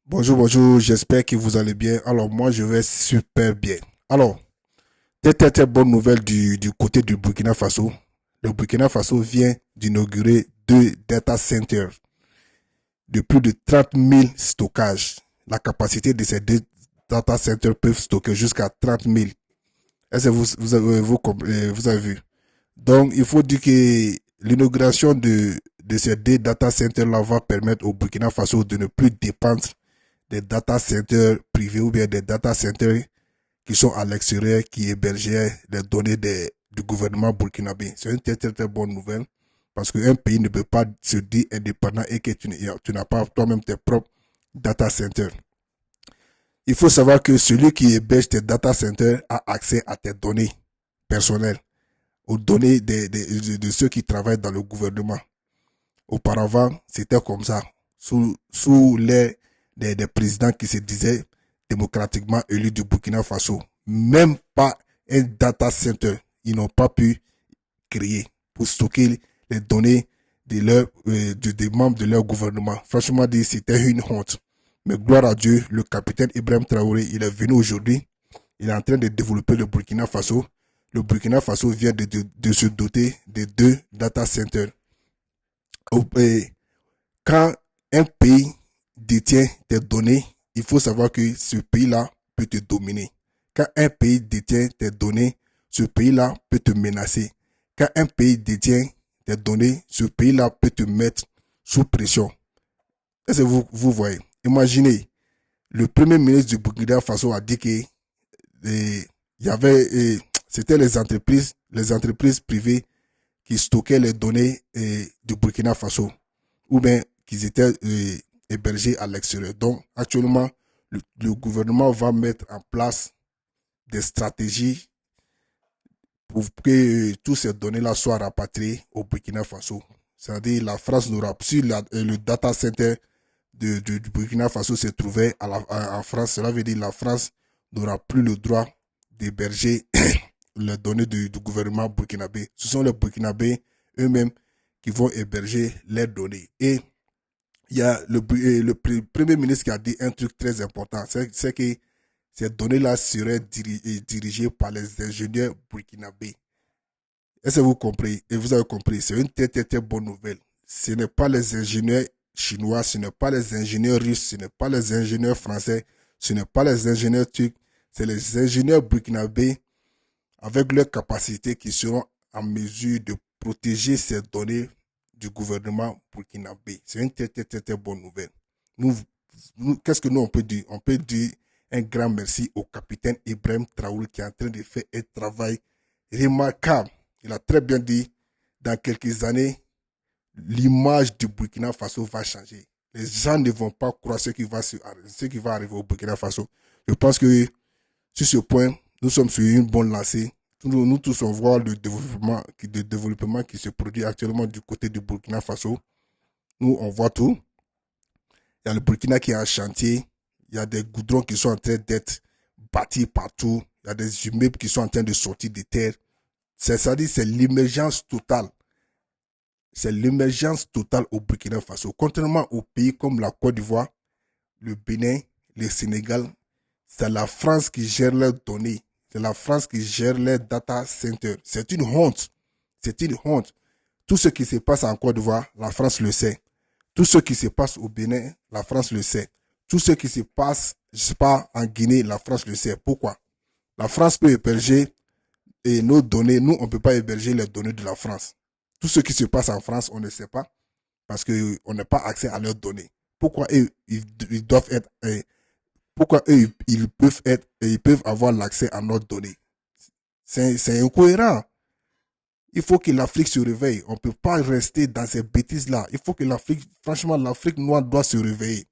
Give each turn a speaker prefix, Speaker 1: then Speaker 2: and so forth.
Speaker 1: Bonjour, bonjour, j'espère que vous allez bien. Alors, moi, je vais super bien. Alors, très bonne nouvelle du côté du Burkina Faso. Le Burkina Faso vient d'inaugurer deux data centers de plus de 30 000 stockages. La capacité de ces deux data centers peuvent stocker jusqu'à 30 000. Est-ce que vous avez vu? Donc, il faut dire que l'inauguration de ces deux data centers-là va permettre au Burkina Faso de ne plus dépendre des data centers privés ou bien des data centers qui sont à l'extérieur, qui hébergeaient les données du gouvernement burkinabé. C'est une très bonne nouvelle parce qu'un pays ne peut pas se dire indépendant et que tu n'as pas toi-même tes propres data centers. Il faut savoir que celui qui héberge tes data centers a accès à tes données personnelles, aux données de ceux qui travaillent dans le gouvernement. Auparavant, c'était comme ça, sous les des présidents qui se disaient démocratiquement élus du Burkina Faso. Même pas un data center, ils n'ont pas pu créer pour stocker les données des membres de leur gouvernement. Franchement dit, c'était une honte. Mais gloire à Dieu, le capitaine Ibrahim Traoré, il est venu aujourd'hui. Il est en train de développer le Burkina Faso. Le Burkina Faso vient de se doter de deux data centers. Et quand un pays détient tes données, il faut savoir que ce pays-là peut te dominer. Quand un pays détient tes données, ce pays-là peut te menacer. Quand un pays détient tes données, ce pays-là peut te mettre sous pression. Est-ce que vous voyez? Imaginez, le premier ministre du Burkina Faso a dit que y avait, c'était les entreprises privées qui stockaient les données du Burkina Faso ou bien qu'ils étaient hébergés à l'extérieur. Donc, actuellement, le gouvernement va mettre en place des stratégies pour que toutes ces données-là soient rapatriées au Burkina Faso. C'est-à-dire, la France n'aura plus le data center du Burkina Faso se trouvait en France. Cela veut dire que la France n'aura plus le droit d'héberger les données du gouvernement burkinabé. Ce sont les Burkinabés eux-mêmes qui vont héberger les données. Et il y a le premier ministre qui a dit un truc très important, c'est que ces données-là seraient dirigées par les ingénieurs burkinabés. Est-ce que vous comprenez? Et vous avez compris, c'est une très bonne nouvelle. Ce n'est pas les ingénieurs chinois, ce n'est pas les ingénieurs russes, ce n'est pas les ingénieurs français, ce n'est pas les ingénieurs turcs, c'est les ingénieurs burkinabés avec leurs capacités qui seront en mesure de protéger ces données du gouvernement burkinabé. C'est une très bonne nouvelle. Qu'est-ce que nous on peut dire? On peut dire un grand merci au capitaine Ibrahim Traoré qui est en train de faire un travail remarquable. Il a très bien dit, dans quelques années, l'image du Burkina Faso va changer. Les gens ne vont pas croire ce qui va arriver au Burkina Faso. Je pense que sur ce point, nous sommes sur une bonne lancée. Nous tous, on voit le développement qui se produit actuellement du côté du Burkina Faso. Nous, on voit tout. Il y a le Burkina qui est en chantier. Il y a des goudrons qui sont en train d'être bâtis partout. Il y a des immeubles qui sont en train de sortir des terres. C'est-à-dire c'est l'émergence totale. C'est l'émergence totale au Burkina Faso. Contrairement aux pays comme la Côte d'Ivoire, le Bénin, le Sénégal, c'est la France qui gère leurs données. C'est la France qui gère les data centers. C'est une honte. C'est une honte. Tout ce qui se passe en Côte d'Ivoire, la France le sait. Tout ce qui se passe au Bénin, la France le sait. Tout ce qui se passe, je sais pas, en Guinée, la France le sait. Pourquoi? La France peut héberger et nos données. Nous, on ne peut pas héberger les données de la France. Tout ce qui se passe en France, on ne sait pas parce qu'on n'a pas accès à leurs données. Pourquoi eux, ils doivent être pourquoi eux, ils peuvent avoir l'accès à nos données? C'est incohérent. Il faut que l'Afrique se réveille. On ne peut pas rester dans ces bêtises-là. Il faut que l'Afrique, franchement, l'Afrique noire doit se réveiller.